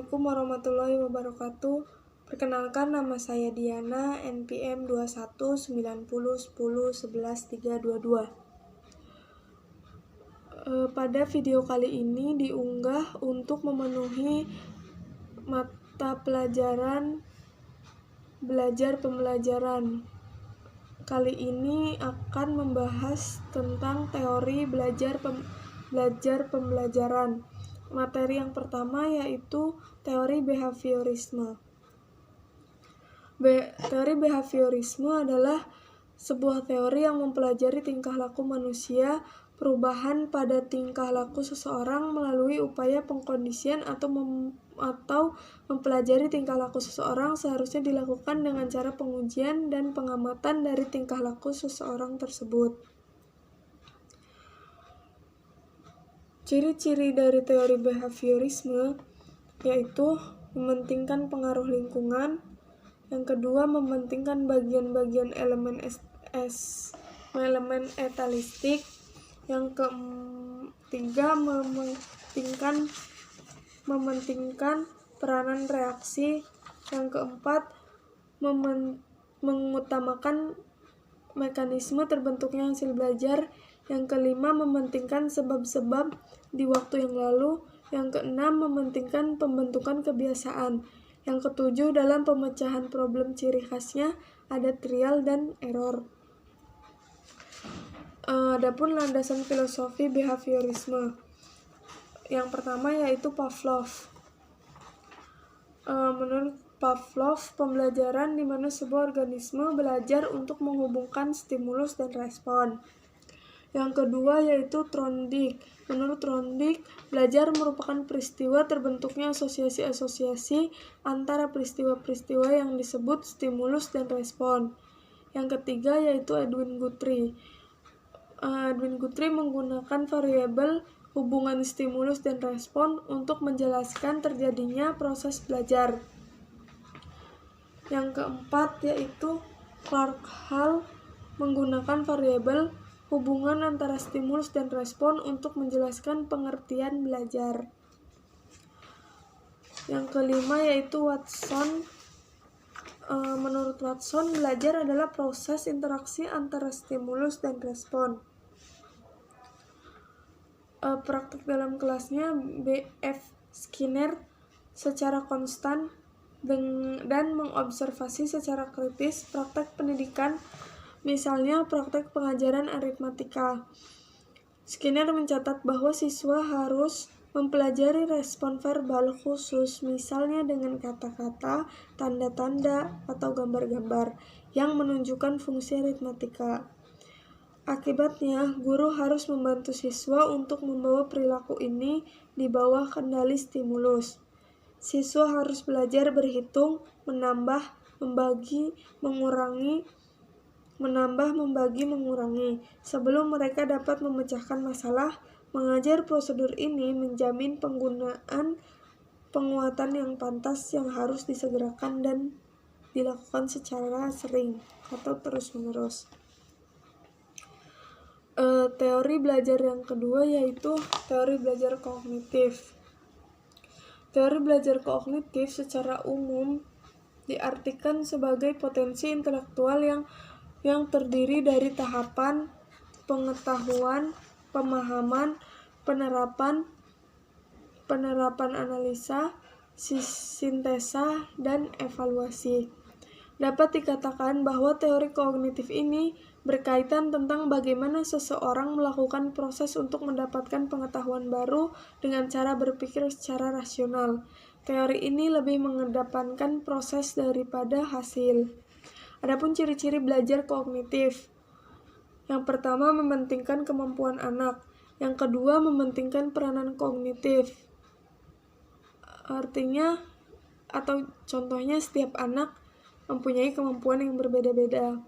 Assalamualaikum warahmatullahi wabarakatuh. Perkenalkan, nama saya Diana, NPM 2190101132. Pada video kali ini diunggah untuk memenuhi mata pelajaran belajar pembelajaran. Kali ini akan membahas tentang teori belajar pembelajaran. Materi yang pertama yaitu teori behaviorisme. Teori behaviorisme adalah sebuah teori yang mempelajari tingkah laku manusia, perubahan pada tingkah laku seseorang melalui upaya pengkondisian atau mempelajari tingkah laku seseorang seharusnya dilakukan dengan cara pengujian dan pengamatan dari tingkah laku seseorang tersebut. Ciri-ciri dari teori behaviorisme yaitu mementingkan pengaruh lingkungan, yang kedua mementingkan bagian-bagian elemen etalistik, yang ketiga mementingkan peranan reaksi, yang keempat mengutamakan mekanisme terbentuknya hasil belajar, yang kelima mementingkan sebab-sebab di waktu yang lalu, yang keenam mementingkan pembentukan kebiasaan, yang ketujuh dalam pemecahan problem ciri khasnya ada trial dan error. Adapun landasan filosofi behaviorisme, yang pertama yaitu Pavlov. Menurut Pavlov, pembelajaran di mana sebuah organisme belajar untuk menghubungkan stimulus dan respon. Yang kedua yaitu Thorndike. Menurut Thorndike, belajar merupakan peristiwa terbentuknya asosiasi-asosiasi antara peristiwa-peristiwa yang disebut stimulus dan respon. Yang ketiga yaitu Edwin Guthrie. Edwin Guthrie menggunakan variabel hubungan stimulus dan respon untuk menjelaskan terjadinya proses belajar. Yang keempat yaitu Clark Hall menggunakan variabel hubungan antara stimulus dan respon untuk menjelaskan pengertian belajar. Yang kelima yaitu Watson. Menurut Watson, belajar adalah proses interaksi antara stimulus dan respon. Praktik dalam kelasnya B.F. Skinner secara konstan dan mengobservasi secara kritis praktek pendidikan, misalnya praktek pengajaran aritmatika. Skinner mencatat bahwa siswa harus mempelajari respon verbal khusus, misalnya dengan kata-kata, tanda-tanda, atau gambar-gambar yang menunjukkan fungsi aritmatika. Akibatnya, guru harus membantu siswa untuk membawa perilaku ini di bawah kendali stimulus. Siswa harus belajar berhitung, menambah, membagi, mengurangi, sebelum mereka dapat memecahkan masalah. Mengajar prosedur ini menjamin penggunaan penguatan yang pantas yang harus disegerakan dan dilakukan secara sering atau terus-menerus. Teori belajar yang kedua yaitu teori belajar kognitif. Teori belajar kognitif secara umum diartikan sebagai potensi intelektual yang terdiri dari tahapan pengetahuan, pemahaman, penerapan analisa, sintesa, dan evaluasi. Dapat dikatakan bahwa teori kognitif ini berkaitan tentang bagaimana seseorang melakukan proses untuk mendapatkan pengetahuan baru dengan cara berpikir secara rasional. Teori ini lebih mengedepankan proses daripada hasil. Adapun ciri-ciri belajar kognitif. Yang pertama, mementingkan kemampuan anak. Yang kedua, mementingkan peranan kognitif. Artinya atau contohnya setiap anak mempunyai kemampuan yang berbeda-beda.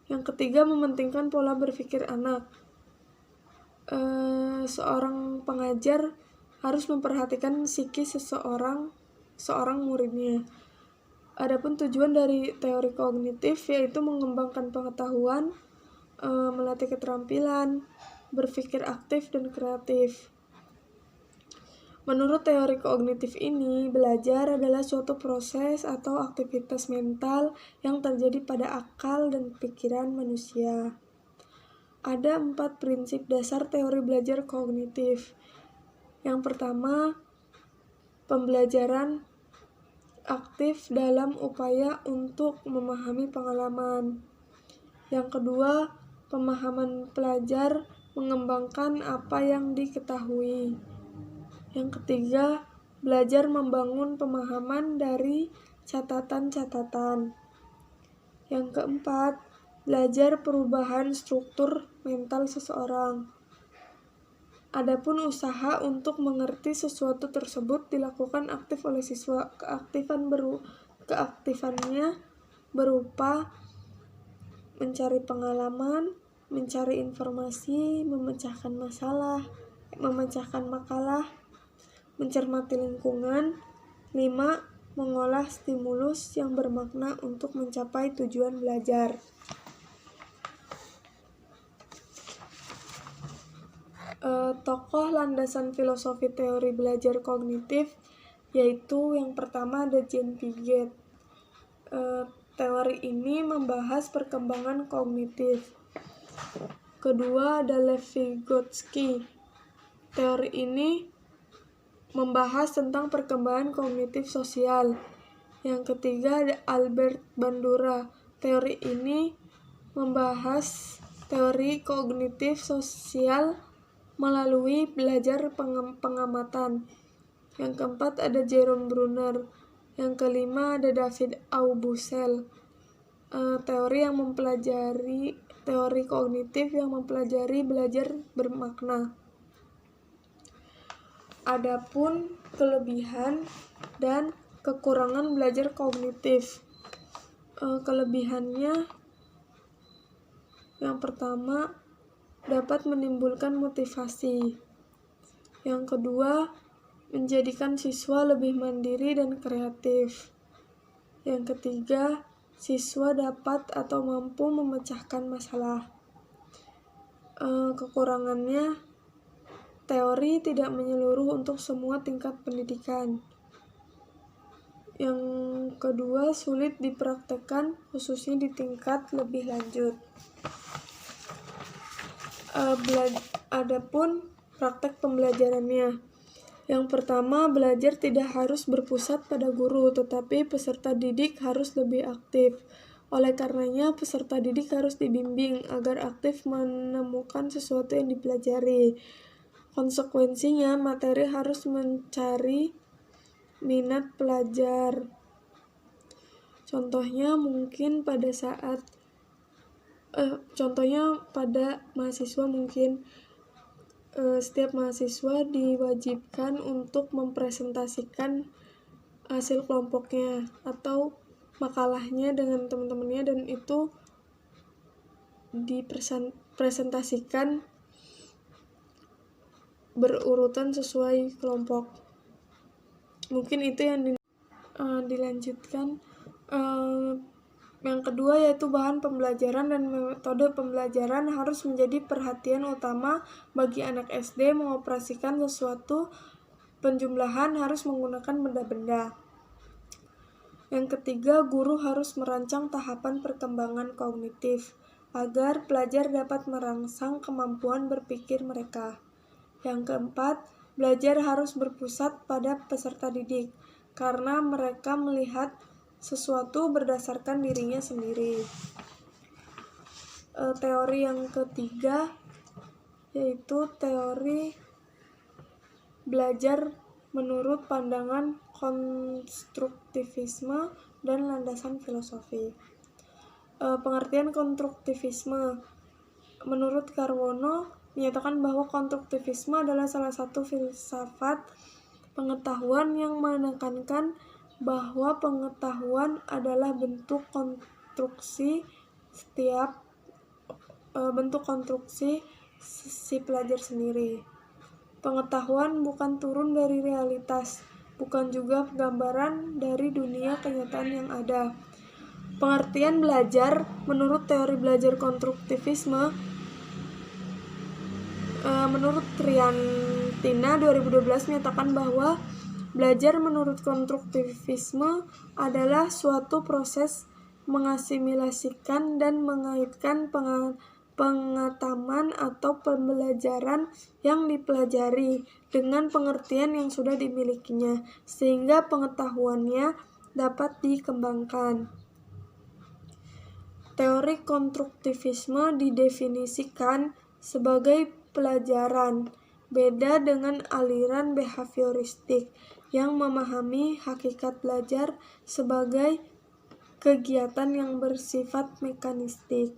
Yang ketiga, mementingkan pola berpikir anak. Seorang pengajar harus memperhatikan psikis seorang muridnya. Adapun tujuan dari teori kognitif yaitu mengembangkan pengetahuan, melatih keterampilan, berpikir aktif dan kreatif. Menurut teori kognitif ini, belajar adalah suatu proses atau aktivitas mental yang terjadi pada akal dan pikiran manusia. Ada 4 prinsip dasar teori belajar kognitif. Yang pertama, pembelajaran aktif dalam upaya untuk memahami pengalaman. Yang kedua, pemahaman pelajar mengembangkan apa yang diketahui. Yang ketiga, belajar membangun pemahaman dari catatan-catatan. Yang keempat, belajar perubahan struktur mental seseorang. Adapun usaha untuk mengerti sesuatu tersebut dilakukan aktif oleh siswa. Keaktifannya berupa mencari pengalaman, mencari informasi, memecahkan masalah, memecahkan makalah, mencermati lingkungan. 5. Mengolah stimulus yang bermakna untuk mencapai tujuan belajar. Tokoh landasan filosofi teori belajar kognitif yaitu yang pertama ada Jean Piaget. Teori ini membahas perkembangan kognitif. Kedua ada Lev Vygotsky. Teori ini membahas tentang perkembangan kognitif sosial. Yang ketiga ada Albert Bandura. Teori ini membahas teori kognitif sosial melalui belajar pengamatan. Yang keempat ada Jerome Bruner. Yang kelima ada David Aubuchel. Teori kognitif yang mempelajari belajar bermakna. Adapun kelebihan dan kekurangan belajar kognitif. Kelebihannya yang pertama dapat menimbulkan motivasi. Yang kedua, menjadikan siswa lebih mandiri dan kreatif. Yang ketiga, siswa dapat atau mampu memecahkan masalah. Kekurangannya, teori tidak menyeluruh untuk semua tingkat pendidikan. Yang kedua, sulit dipraktekkan khususnya di tingkat lebih lanjut. Adapun praktek pembelajarannya. Yang pertama, belajar tidak harus berpusat pada guru, tetapi peserta didik harus lebih aktif. Oleh karenanya, peserta didik harus dibimbing agar aktif menemukan sesuatu yang dipelajari. Konsekuensinya, materi harus mencari minat pelajar. Contohnya pada mahasiswa mungkin setiap mahasiswa diwajibkan untuk mempresentasikan hasil kelompoknya atau makalahnya dengan teman-temannya, dan itu dipresentasikan berurutan sesuai kelompok. Mungkin itu yang dilanjutkan. Yang kedua yaitu bahan pembelajaran dan metode pembelajaran harus menjadi perhatian utama bagi anak SD. Mengoperasikan sesuatu penjumlahan harus menggunakan benda-benda. Yang ketiga, guru harus merancang tahapan perkembangan kognitif agar pelajar dapat merangsang kemampuan berpikir mereka. Yang keempat, belajar harus berpusat pada peserta didik karena mereka melihat sesuatu berdasarkan dirinya sendiri. Teori yang ketiga yaitu teori belajar menurut pandangan konstruktivisme dan landasan filosofi. Pengertian konstruktivisme menurut Karwono menyatakan bahwa konstruktivisme adalah salah satu filsafat pengetahuan yang menekankan bahwa pengetahuan adalah bentuk konstruksi si pelajar sendiri. Pengetahuan bukan turun dari realitas, bukan juga gambaran dari dunia kenyataan yang ada. Pengertian belajar menurut teori belajar konstruktivisme menurut Ryan Agustina 2012 menyatakan bahwa belajar menurut konstruktivisme adalah suatu proses mengasimilasikan dan mengaitkan pengetahuan atau pembelajaran yang dipelajari dengan pengertian yang sudah dimilikinya, sehingga pengetahuannya dapat dikembangkan. Teori konstruktivisme didefinisikan sebagai pelajaran, beda dengan aliran behavioristik yang memahami hakikat belajar sebagai kegiatan yang bersifat mekanistik.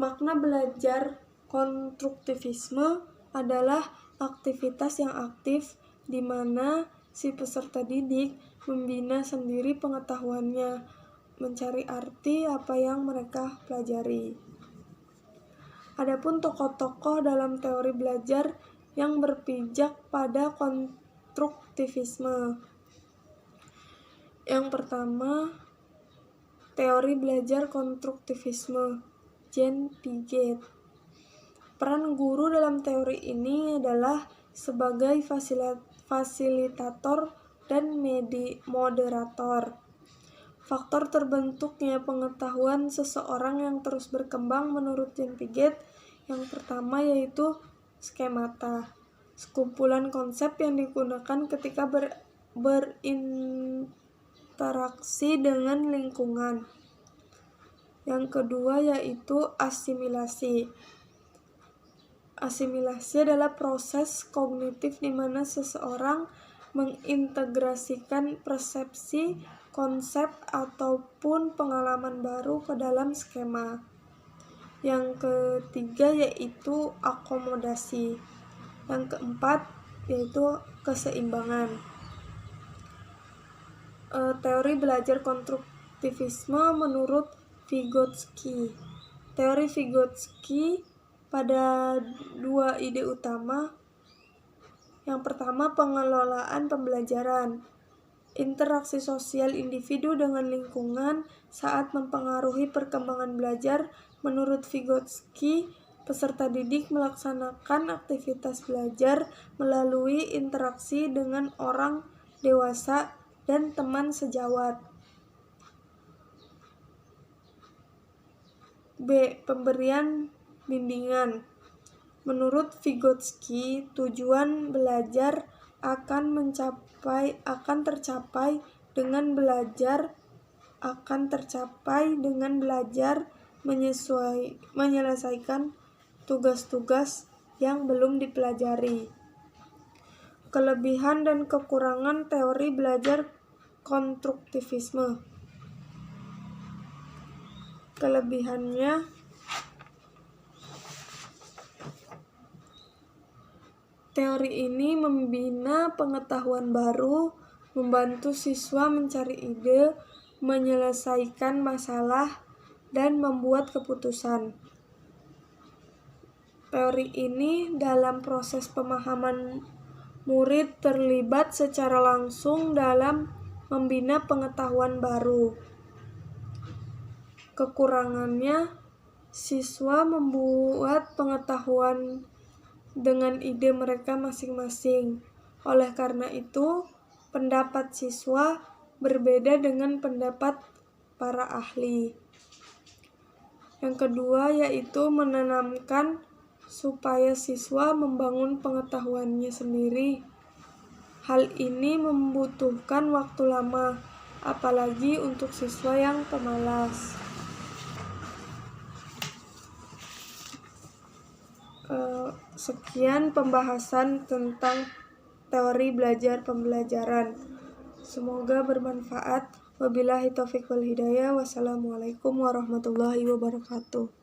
Makna belajar konstruktivisme adalah aktivitas yang aktif di mana si peserta didik membina sendiri pengetahuannya, mencari arti apa yang mereka pelajari. Adapun tokoh-tokoh dalam teori belajar yang berpijak pada konstruktivisme. Yang pertama, teori belajar konstruktivisme, Jean Piaget. Peran guru dalam teori ini adalah sebagai fasilitator dan moderator. Faktor terbentuknya pengetahuan seseorang yang terus berkembang menurut Jean Piaget yang pertama yaitu skemata, sekumpulan konsep yang digunakan ketika berinteraksi dengan lingkungan. Yang kedua yaitu asimilasi. Asimilasi adalah proses kognitif di mana seseorang mengintegrasikan persepsi, konsep, ataupun pengalaman baru ke dalam skema. Yang ketiga yaitu akomodasi. Yang keempat yaitu keseimbangan. Teori belajar konstruktivisme menurut Vygotsky. Teori Vygotsky pada dua ide utama. Yang pertama, pengelolaan pembelajaran. Interaksi sosial individu dengan lingkungan saat mempengaruhi perkembangan belajar. Menurut Vygotsky, peserta didik melaksanakan aktivitas belajar melalui interaksi dengan orang dewasa dan teman sejawat. B. Pemberian bimbingan. Menurut Vygotsky, tujuan belajar akan tercapai dengan belajar menyelesaikan tugas-tugas yang belum dipelajari. Kelebihan dan kekurangan teori belajar konstruktivisme. Kelebihannya, teori ini membina pengetahuan baru, membantu siswa mencari ide, menyelesaikan masalah, dan membuat keputusan. Teori ini dalam proses pemahaman murid terlibat secara langsung dalam membina pengetahuan baru. Kekurangannya, siswa membuat pengetahuan dengan ide mereka masing-masing. Oleh karena itu, pendapat siswa berbeda dengan pendapat para ahli. Yang kedua yaitu menanamkan supaya siswa membangun pengetahuannya sendiri. Hal ini membutuhkan waktu lama, apalagi untuk siswa yang pemalas. Sekian pembahasan tentang teori belajar pembelajaran. Semoga bermanfaat. Wabillahi taufiq wal hidayah. Wassalamualaikum warahmatullahi wabarakatuh.